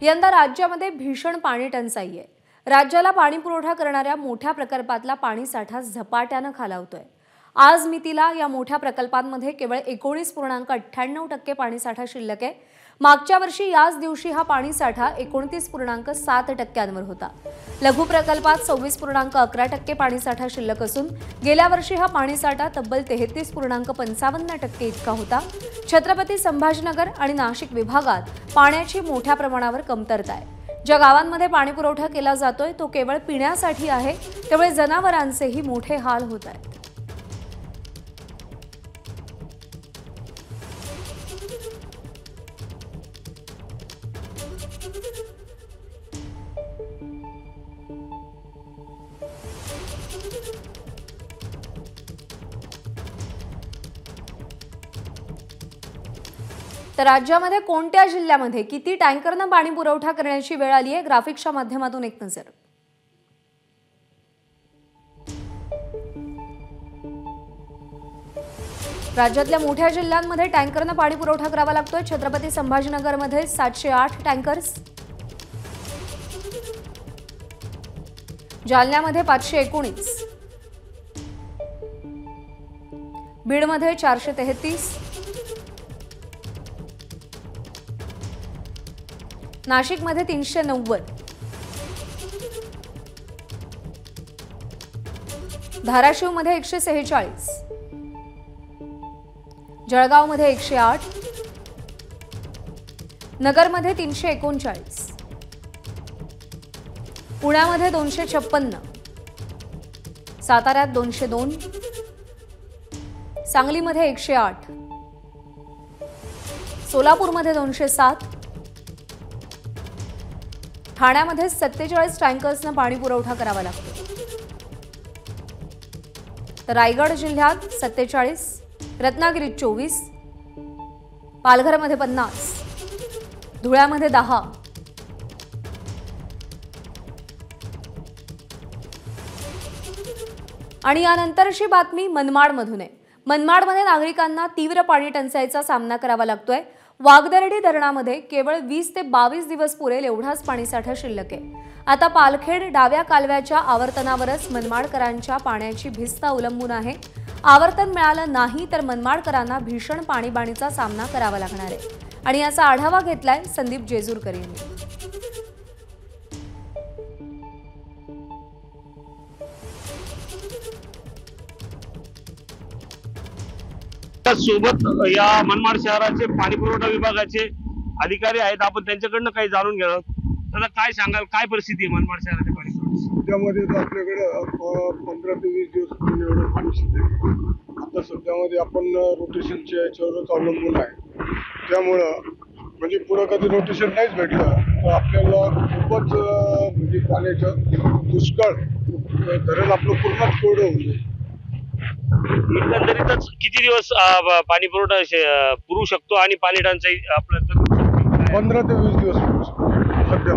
यंदा राज्यामध्ये भीषण पाणी टंचाई आहे। राज्याला पाणी पुरवठा करणाऱ्या मोठ्या प्रकल्पातला पाणी साठा झपाट्याने खालावतोय। आज मितीला या मोठ्या प्रकल्पांमध्ये केवळ 19.98% पाणी साठा शिल्लक आहे। मागच्या वर्षी याच दिवशी हा पाणी साठा 29.7% होता। लघु प्रकल्पात 26.11% पाणी साठा शिल्लक असून गेल्या वर्षी हा पाणी साठा तब्बल 33.55% इतका होता। छत्रपती संभाजीनगर आणि नाशिक विभागात पाण्याची मोठ्या प्रमाणावर कमतरता आहे। ज्या गावांमध्ये पाणी पुरवठा केला जातोय तो केवळ पिण्यासाठी आहे, त्यामुळे जनावरांचेही मोठे हाल होत आहेत। तर राज्यामध्ये कोणत्या जिल्ह्यामध्ये किती टँकरने पाणी पुरवठा करण्याची वेळ आली आहे, ग्राफिक्सच्या माध्यमातून एक नजर। राज्यातल्या मोठ्या जिल्ह्यांमध्ये टँकरने पाणी पुरवठा करावा लागतोय। छत्रपती संभाजीनगरमध्ये 708 टँकर्स, जालन्यामध्ये 519, बीडमध्ये 433, नाशिकमध्ये 390, धाराशिवमध्ये 146, जळगावमध्ये 108, नगरमध्ये 339, पुण्यामध्ये 256, साताऱ्यात 202, सांगलीमध्ये 108, सोलापूरमध्ये 207, ठाण्यामध्ये 47 टँकर्सना पाणी पुरवठा करावा लागतो। तर रायगड जिल्ह्यात 47, रत्नागिरीत 24, पालघरमध्ये 50, धुळ्यामध्ये 10, आणि यानंतरची बातमी मनमाडमधून आहे। मनमाडमध्ये नागरिकांना तीव्र पाणी टंचाईचा सामना करावा लागतोय। वागदर्डी धरणामध्ये केवळ 20 ते 22 दिवस पुरेल एवढाच पाणीसाठा शिल्लक आहे। आता पालखेड डाव्या कालव्याच्या आवर्तनावरच मनमाडकरांच्या पाण्याची भिस्त अवलंबून आहे। आवर्तन मिळालं नाही तर मनमाडकरांना भीषण पाणीबाणीचा सामना करावा लागणार आहे, आणि याचा आढावा घेतलाय संदीप जेजूरकर यांनी। सोबत या मनमाड शहराचे पाणी पुरवठा विभागाचे अधिकारी आहेत, आपण त्यांच्याकडनं काही जाणून घेणार आहोत। दादा, काय सांगाल, काय परिस्थिती आहे मनमाड शहराच्या पाणी पुरवठ्याची? सध्यामध्ये आपल्याकडे 15 ते 20 दिवस एवढं पाणी शिल्लक। आता सध्यामध्ये आपण रोटेशनच्या याच्यावरच अवलंबून आहे, त्यामुळं म्हणजे पुढं कधी रोटेशन नाहीच भेटलं तर आपल्याला खूपच म्हणजे पाण्याचं दुष्काळ, धरण आपलं पूर्णच कोरडं होऊन जाईल। एकंदरीतच किती दिवस पाणी पुरवठा पुरू शकतो आणि पाणी टंचाई आपलं 15 ते 20 दिवस सध्या।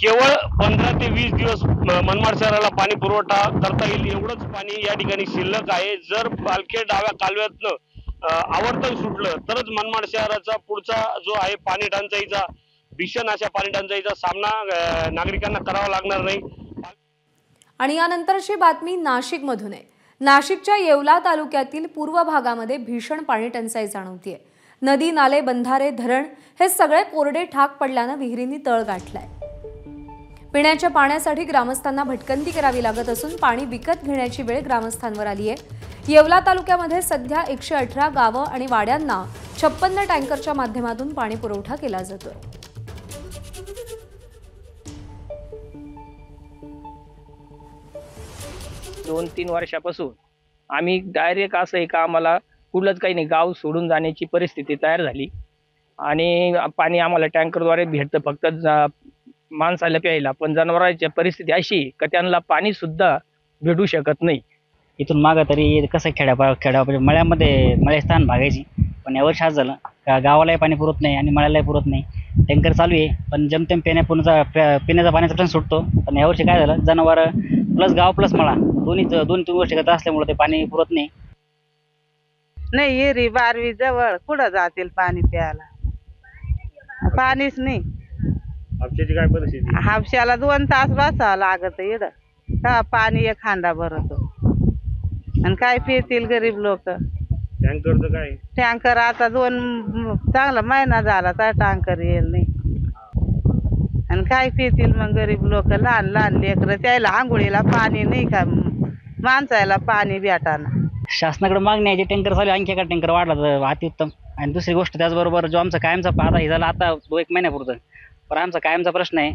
केवळ 15 ते 20 दिवस मनमाड शहराला पाणी पुरवठा करता येईल एवढंच पाणी या ठिकाणी शिल्लक आहे। जर पालखेड डाव्या कालव्यातनं आवर्तन सुटलं तरच मनमाड शहराचा पुढचा जो आहे पाणी टंचाईचा, भीषण अशा पाणी टंचाईचा सामना नागरिकांना करावा लागणार नाही। आणि यानंतरची बातमी नाशिकमधून आहे। नाशिकच्या येवला तालुक्यातील पूर्व भागामध्ये भीषण पाणी टंचाई जाणवतीये। नदी, नाले, बंधारे, धरण हे सगळे कोरडे ठाक पडल्यानं विहिरींनी तळ गाठलाय। पिण्याच्या पाण्यासाठी ग्रामस्थांना भटकंती करावी लागत असून पाणी विकत घेण्याची वेळ ग्रामस्थांवर आली आहे। येवला तालुक्यामध्ये सध्या 118 गावं आणि वाड्यांना 56 टँकरच्या माध्यमातून पाणी पुरवठा केला जातोय। 2-3 वर्षापासून आम्ही डायरेक्ट असं आहे का आम्हाला कुठलंच काही नाही, गाव सोडून जाण्याची परिस्थिती तयार झाली आणि पाणी आम्हाला टँकरद्वारे भेटतं फक्त माणसाला प्यायला, पण जनावरांची परिस्थिती अशी का त्यांना पाणी सुद्धा भेटू शकत नाही। इथून मागं तरी कसं खेड्या मळ्यामध्ये मळ्यास्थान भागायची, पण यावर्षी आज झालं का गावालाही पाणी पुरत नाही आणि मळ्यालाही पुरत नाही। टँकर चालू आहे पण जमतेम पिण्याचा पाण्याचा पण सुटतो, पण यावर्षी काय झालं, जनावर प्लस गाव प्लस मळा दोन-तीन गोष्टी करत असल्यामुळे ते पाणी पुरत नाही। नाही, येरी बारवी जवळ कुठं जातील पाणी प्यायला। पाणीच नाही. हापशाची काय परिस्थिती? हापशाला 2 तास बसावं लागत इकडं. का पाणी एक हांडा भरतो आणि काय पितील गरीब लोक. टँकरचं काय? टँकर आता 2 चांगला महिना झाला तर टँकर येईल नाही. आणि काय पितील मग गरीब लोक, लहान लहान लेकरं, त्याला आंघोळीला पाणी नाही का, माणसाला पाणी भेटाना. शासनाकडे मागणी आहे, जे टँकर चालू आहे, आणखी एका टँकर वाढला तर अतिउत्तम. आणि दुसरी गोष्ट त्याचबरोबर जो आमचा कायमचा आता हे झाला आता 1 महिन्यापुरतं, पण आमचा कायमचा प्रश्न आहे,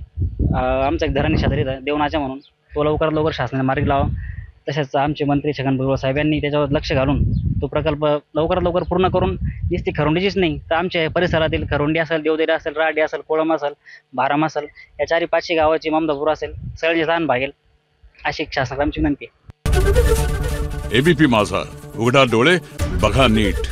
आमचा एक धरण शेजारी देवनाच्या म्हणून, तो लवकरात लवकर शासनाने मार्गी लावा. तसेच आमचे मंत्री छगन भुजबळ साहेब यांनी त्याच्यावर लक्ष घालून तो प्रकल्प लवकरात लवकर पूर्ण करून, नुसती खरोंडीचीच नाही तर आमच्या परिसरातील खरोंडी असेल, देवदेरी असेल, राडी असेल, कोळम असेल, भाराम असेल, या 4-5 गावाची, ममदापूर असेल, सगळ्याची जाण भागेल अशी शासनाला आमची विनंती आहे. एबीपी माझा, उघडा डोळे बघा नीट.